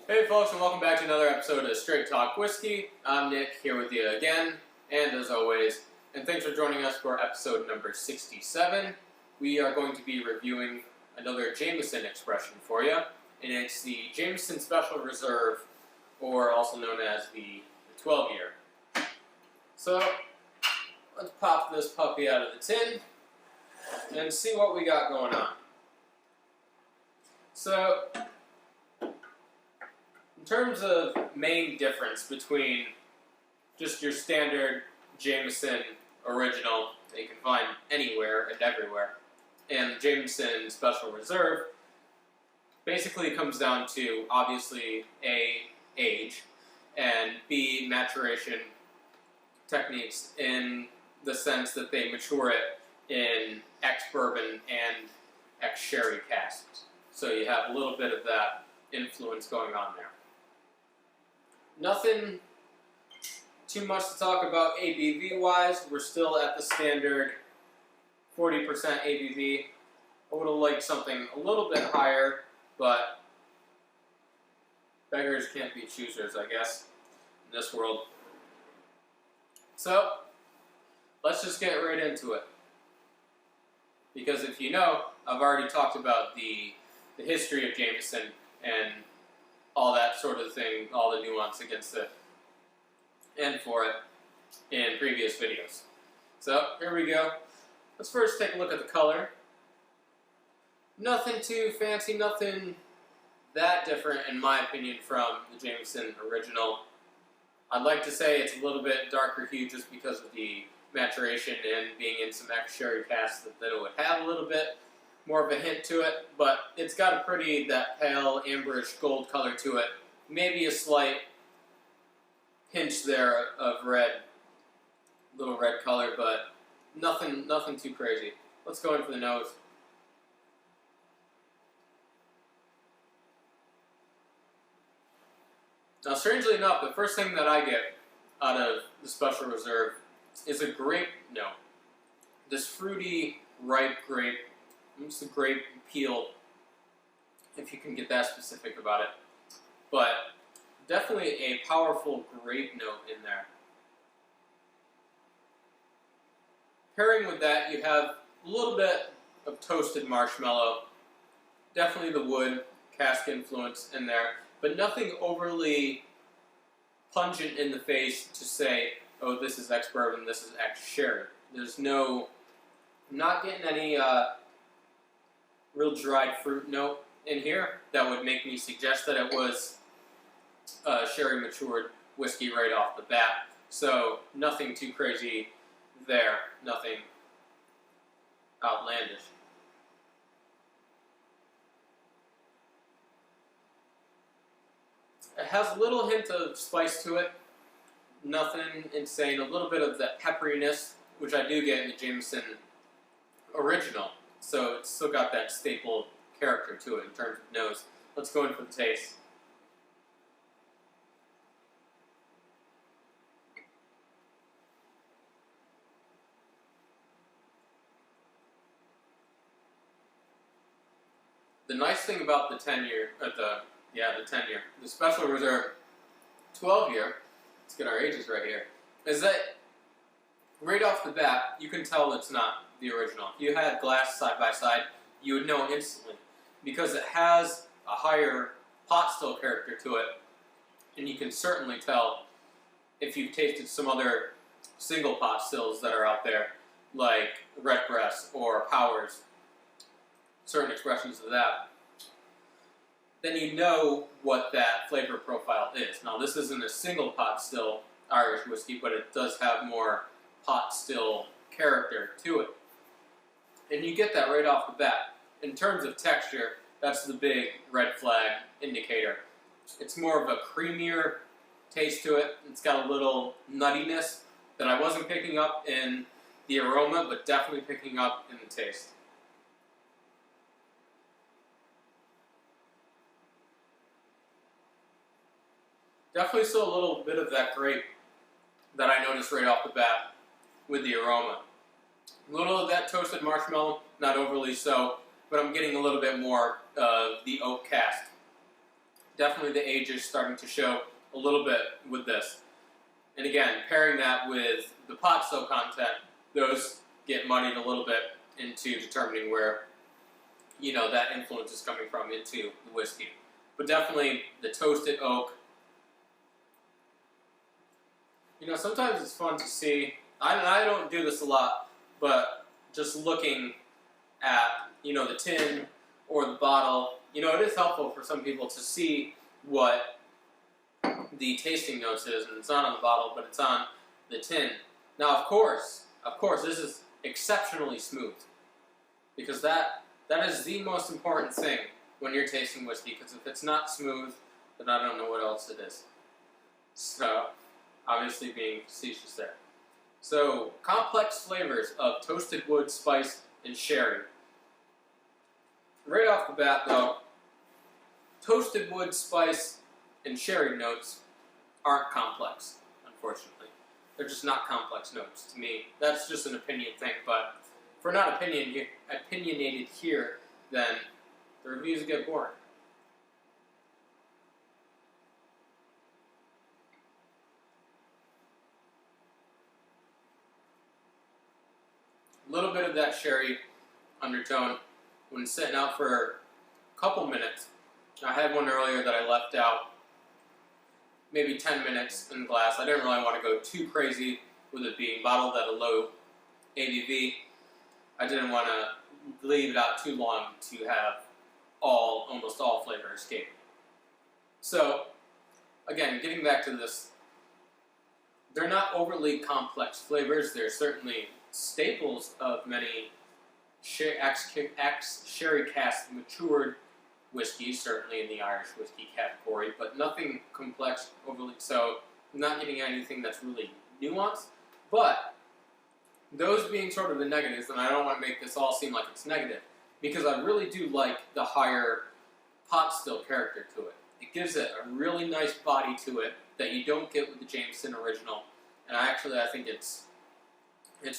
Hey folks, and welcome back to another episode of Straight Talk Whiskey. I'm Nick, here with you again, and as always, and thanks for joining us for episode number 67. We are going to be reviewing another Jameson expression for you, and it's the Jameson Special Reserve, or also known as the 12-year. So, let's pop this puppy out of the tin, and see what we got going on. So, in terms of main difference between just your standard Jameson original that you can find anywhere and everywhere and Jameson Special Reserve, basically comes down to obviously A, age, and B, maturation techniques in the sense that they mature it in ex-bourbon and ex-sherry casks. So you have a little bit of that influence going on there. Nothing too much to talk about ABV-wise. We're still at the standard 40% ABV. I would have liked something a little bit higher, but beggars can't be choosers, I guess, in this world. So, let's just get right into it. Because if you know, I've already talked about the history of Jameson and all that sort of thing, all the nuance against it and for it in previous videos. So, here we go. Let's first take a look at the color. Nothing too fancy, nothing that different in my opinion from the Jameson original. I'd like to say it's a little bit darker hue just because of the maturation and being in some ex-sherry casks that it would have a little bit more of a hint to it, but it's got a pretty, that pale amberish gold color to it. Maybe a slight pinch there of red, little red color, but nothing too crazy. Let's go in for the nose. Now, strangely enough, the first thing that I get out of the Special Reserve is a grape note. This fruity, ripe grape. It's the grape peel, if you can get that specific about it. But definitely a powerful grape note in there. Pairing with that, you have a little bit of toasted marshmallow. Definitely the wood, cask influence in there. But nothing overly pungent in the face to say, oh, this is ex-bourbon, this is ex-sherry. There's no, I'm not getting any real dried fruit note in here that would make me suggest that it was sherry matured whiskey right off the bat. So nothing too crazy there, nothing outlandish. It has a little hint of spice to it, nothing insane, a little bit of that pepperiness, which I do get in the Jameson original. So it's still got that staple character to it in terms of nose. Let's go in for the taste. The nice thing about the 10-year, the Special Reserve 12-year, let's get our ages right here, is that right off the bat, you can tell it's not the original. If you had glass side by side, you would know instantly because it has a higher pot still character to it, and you can certainly tell if you've tasted some other single pot stills that are out there, like Redbreast or Powers, certain expressions of that, then you know what that flavor profile is. Now, this isn't a single pot still Irish whiskey, but it does have more pot still character to it. And you get that right off the bat. In terms of texture, that's the big red flag indicator. It's more of a creamier taste to it. It's got a little nuttiness that I wasn't picking up in the aroma, but definitely picking up in the taste. Definitely still a little bit of that grape that I noticed right off the bat with the aroma. A little of that toasted marshmallow, not overly so, but I'm getting a little bit more of the oak cask Definitely the age is starting to show a little bit with this. And again, pairing that with the pot still content, those get muddied a little bit into determining where, you know, that influence is coming from into the whiskey. But definitely the toasted oak. You know, sometimes it's fun to see, I don't do this a lot, but just looking at, you know, the tin or the bottle, you know, it is helpful for some people to see what the tasting notes is, and it's not on the bottle, but it's on the tin. Now, of course, this is exceptionally smooth, because that is the most important thing when you're tasting whiskey, because if it's not smooth, then I don't know what else it is. So, obviously being facetious there. So, complex flavors of toasted wood, spice, and sherry. Right off the bat, though, toasted wood, spice, and sherry notes aren't complex, unfortunately. They're just not complex notes to me. That's just an opinion thing, but if we're not opinionated here, then the reviews get boring. A little bit of that sherry undertone when sitting out for a couple minutes. I had one earlier that I left out maybe 10 minutes in the glass. I didn't really want to go too crazy with it being bottled at a low ABV. I didn't want to leave it out too long to have almost all flavor escape. So, again, getting back to this, they're not overly complex flavors. They're certainly staples of many ex-sherry cask matured whiskeys, certainly in the Irish whiskey category, but nothing complex overly, so I'm not getting anything that's really nuanced. But those being sort of the negatives, and I don't want to make this all seem like it's negative, because I really do like the higher pot still character to it. It gives it a really nice body to it that you don't get with the Jameson original, and I think it's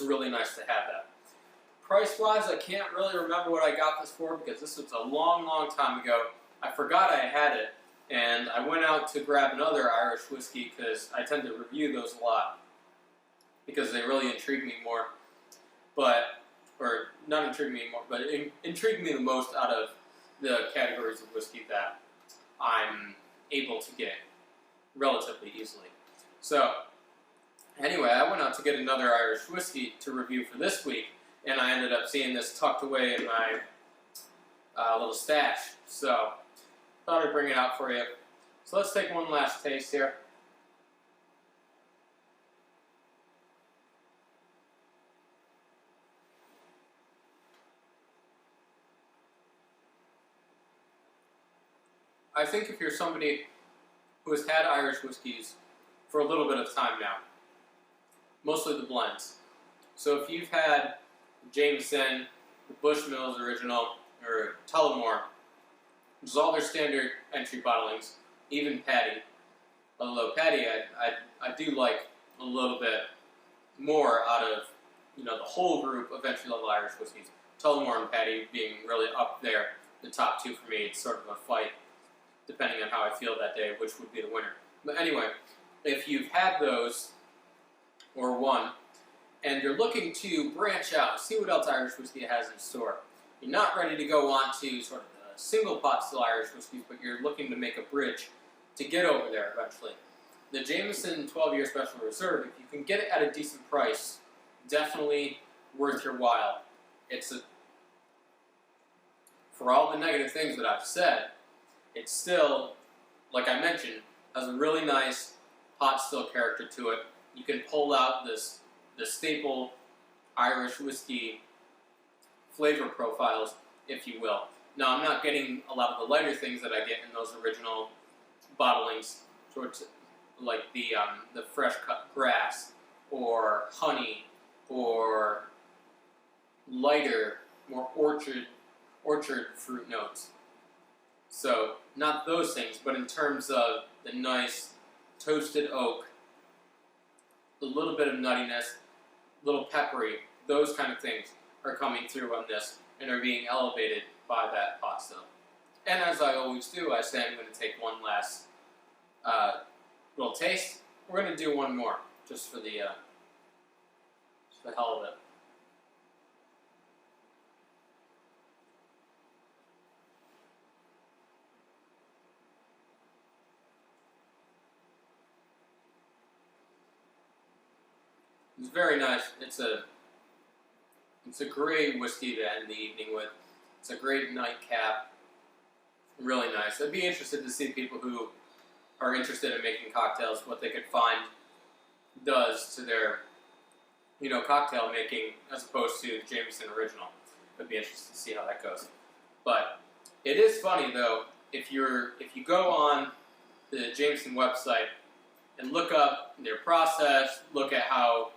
really nice to have that. Price-wise, I can't really remember what I got this for, because this was a long, long time ago. I forgot I had it, and I went out to grab another Irish whiskey, because I tend to review those a lot, because they really intrigue me more. Or not intrigue me more, but intrigue me the most out of the categories of whiskey that I'm able to get relatively easily. So, anyway, I went out to get another Irish whiskey to review for this week, and I ended up seeing this tucked away in my little stash. So, thought I'd bring it out for you. So let's take one last taste here. I think if you're somebody who has had Irish whiskeys for a little bit of time now, mostly the blends. So if you've had Jameson, the Bushmills original, or Tullamore, which is all their standard entry bottlings, even Paddy. Although Paddy, I do like a little bit more out of, you know, the whole group of entry-level Irish whiskeys. Tullamore and Paddy being really up there, the top two for me. It's sort of a fight, depending on how I feel that day, which would be the winner. But anyway, if you've had those, or one, and you're looking to branch out, see what else Irish whiskey has in store. You're not ready to go on to sort of the single pot still Irish whiskeys, but you're looking to make a bridge to get over there eventually. The Jameson 12-year Special Reserve, if you can get it at a decent price, definitely worth your while. For all the negative things that I've said, it's still, like I mentioned, has a really nice pot still character to it. You can pull out the staple Irish whiskey flavor profiles, if you will. Now, I'm not getting a lot of the lighter things that I get in those original bottlings, sorts of, like the fresh cut grass, or honey, or lighter, more orchard fruit notes. So, not those things, but in terms of the nice toasted oak, a little bit of nuttiness, a little peppery, those kind of things are coming through on this and are being elevated by that pot still. And as I always do, I say I'm going to take one last little taste. We're going to do one more, just for the hell of it. It's very nice. It's a great whiskey to end the evening with. It's a Great Nightcap. Really nice. I'd be interested to see people who are interested in making cocktails, what they could find does to their, cocktail making as opposed to Jameson Original. I'd be interested to see how that goes. But it is funny though, if you go on the Jameson website and look up their process, look at how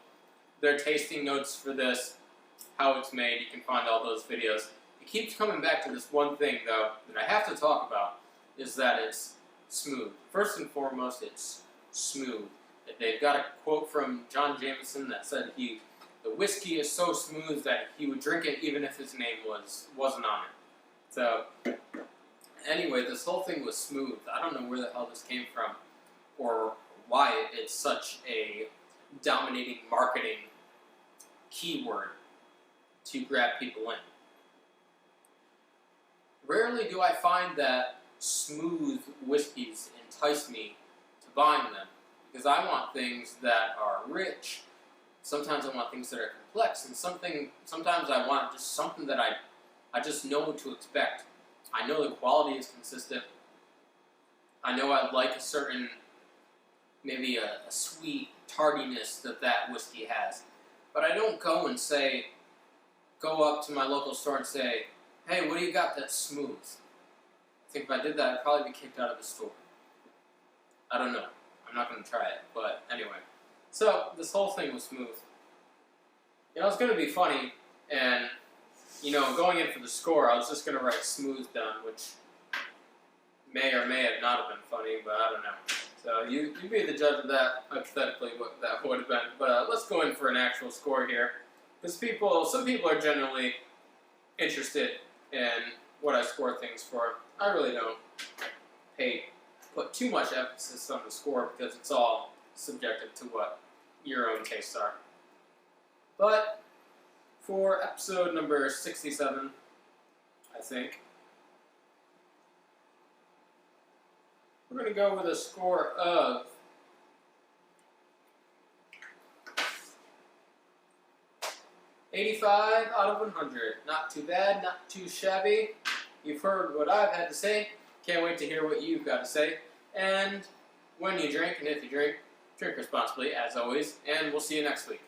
their tasting notes for this, how it's made, you can find all those videos. It keeps coming back to this one thing though that I have to talk about, is that it's smooth. First and foremost, it's smooth. They've got a quote from John Jameson that said the whiskey is so smooth that he would drink it even if his name wasn't on it. So anyway, this whole thing was smooth. I don't know where the hell this came from or why it's such a dominating marketing keyword to grab people in. Rarely do I find that smooth whiskeys entice me to buying them, because I want things that are rich. Sometimes I want things that are complex, and sometimes I want just something that I just know what to expect. I know the quality is consistent. I know I like a certain, maybe a sweet tardiness that whiskey has. But I don't go up to my local store and say, hey, what do you got that's smooth? I think if I did that, I'd probably be kicked out of the store. I don't know. I'm not going to try it, but anyway. So, this whole thing was smooth. It's going to be funny, and, going in for the score, I was just going to write smooth down, which may or may have not have been funny, but I don't know. So, you be the judge of that, hypothetically, what that would have been. But let's go in for an actual score here, because some people are generally interested in what I score things for. I really don't put too much emphasis on the score, because it's all subjective to what your own tastes are. But for episode number 67, I think, we're going to go with a score of 85 out of 100. Not too bad, not too shabby. You've heard what I've had to say. Can't wait to hear what you've got to say. And when you drink, and if you drink responsibly, as always. And we'll see you next week.